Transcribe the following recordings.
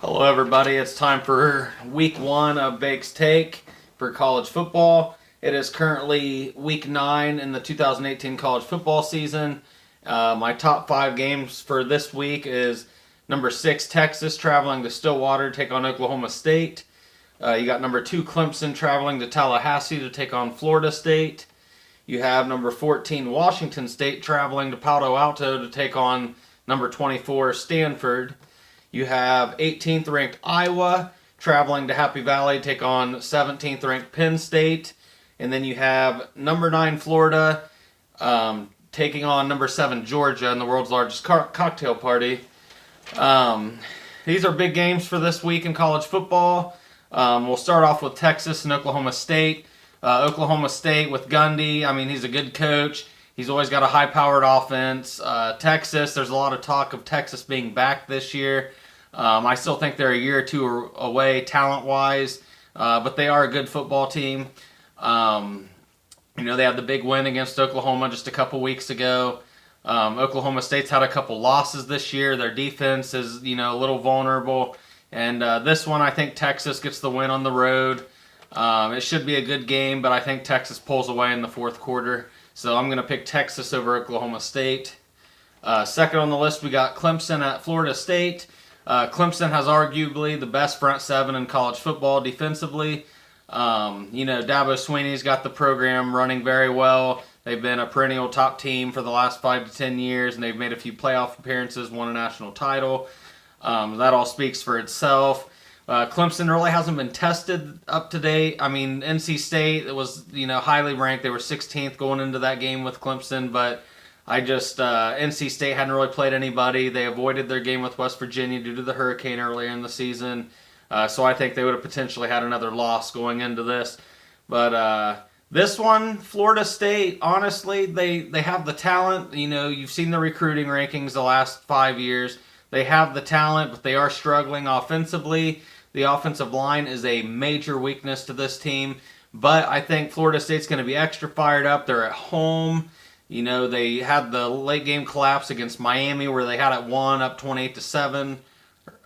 Hello, everybody. It's time for week one of Bake's Take for college football. It is currently week 9 in the 2018 college football season. My top 5 games for this week is number 6, Texas, traveling to Stillwater to take on Oklahoma State. You got number 2, Clemson, traveling to Tallahassee to take on Florida State. You have number 14, Washington State, traveling to Palo Alto to take on number 24, Stanford. You have 18th ranked Iowa traveling to Happy Valley to take on 17th ranked Penn State. And then you have number 9 Florida taking on number 7 Georgia in the world's largest cocktail party. These are big games for this week in college football. We'll start off with Texas and Oklahoma State. Oklahoma State with Gundy, I mean, he's a good coach. He's always got a high-powered offense. Texas, there's a lot of talk of Texas being back this year. I still think they're a year or two away talent-wise, but they are a good football team. They had the big win against Oklahoma just a couple weeks ago. Oklahoma State's had a couple losses this year. Their defense is, a little vulnerable. And this one, I think Texas gets the win on the road. It should be a good game, but I think Texas pulls away in the fourth quarter. So I'm going to pick Texas over Oklahoma State. Second on the list, we got Clemson at Florida State. Clemson has arguably the best front seven in college football defensively. Dabo Swinney's got the program running very well. They've been a perennial top team for the last 5 to 10 years, and they've made a few playoff appearances, won a national title. That all speaks for itself. Clemson really hasn't been tested up to date. I mean, NC State was, highly ranked. They were 16th going into that game with Clemson, but NC State hadn't really played anybody. They avoided their game with West Virginia due to the hurricane earlier in the season. So I think they would have potentially had another loss going into this. But this one, Florida State, honestly, they have the talent. You've seen the recruiting rankings the last 5 years. They have the talent, but they are struggling offensively. The offensive line is a major weakness to this team. But I think Florida State's going to be extra fired up. They're at home. They had the late game collapse against Miami where they had it won up 28-7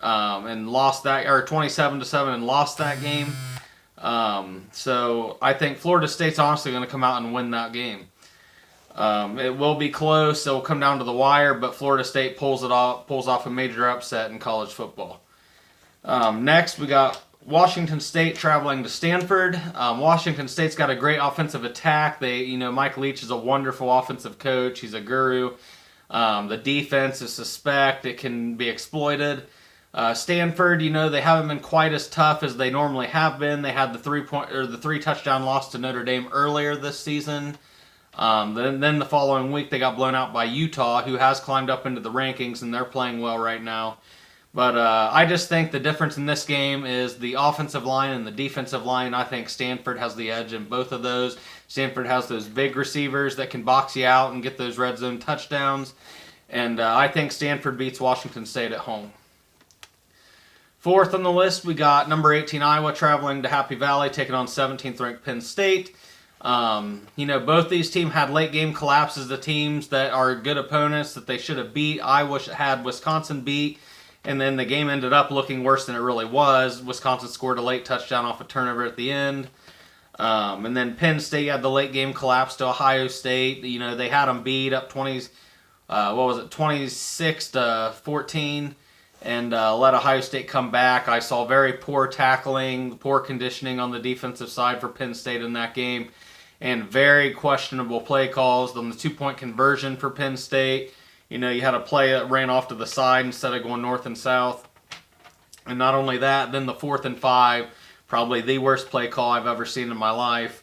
and lost that, or 27-7 and lost that game. So I think Florida State's honestly going to come out and win that game. It will be close. It will come down to the wire, but Florida State pulls off a major upset in college football. Next, we got Washington State traveling to Stanford. Washington State's got a great offensive attack. Mike Leach is a wonderful offensive coach. He's a guru. The defense is suspect. It can be exploited. Stanford, they haven't been quite as tough as they normally have been. They had the 3-touchdown loss to Notre Dame earlier this season. Then the following week they got blown out by Utah, who has climbed up into the rankings, and they're playing well right now. But I just think the difference in this game is the offensive line and the defensive line. I think Stanford has the edge in both of those. Stanford has those big receivers that can box you out and get those red zone touchdowns. And I think Stanford beats Washington State at home. Fourth on the list, we got number 18 Iowa traveling to Happy Valley, taking on 17th ranked Penn State. Both these teams had late game collapses to teams that are good opponents that they should have beat. Iowa had Wisconsin beat. And then the game ended up looking worse than it really was. Wisconsin scored a late touchdown off a turnover at the end. And then Penn State had the late game collapse to Ohio State. They had them beat up 26-14, and let Ohio State come back. I saw very poor tackling, poor conditioning on the defensive side for Penn State in that game, and very questionable play calls on the 2-point conversion for Penn State. You had a play that ran off to the side instead of going north and south. And not only that, then the 4th and 5, probably the worst play call I've ever seen in my life.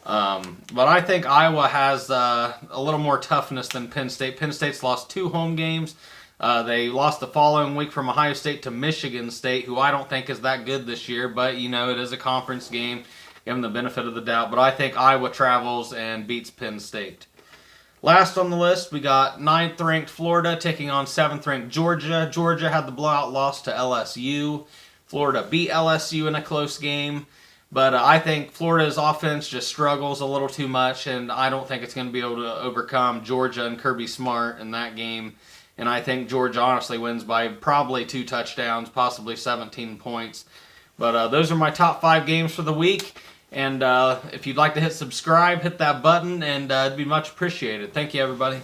But I think Iowa has a little more toughness than Penn State. Penn State's lost 2 home games. They lost the following week from Ohio State to Michigan State, who I don't think is that good this year. But, it is a conference game. Give them the benefit of the doubt. But I think Iowa travels and beats Penn State. Last on the list, we got 9th-ranked Florida taking on 7th-ranked Georgia. Georgia had the blowout loss to LSU. Florida beat LSU in a close game. But I think Florida's offense just struggles a little too much, and I don't think it's going to be able to overcome Georgia and Kirby Smart in that game. and I think Georgia honestly wins by probably 2 touchdowns, possibly 17 points. But those are my top 5 games for the week. And if you'd like to hit subscribe, hit that button, and it'd be much appreciated. Thank you, everybody.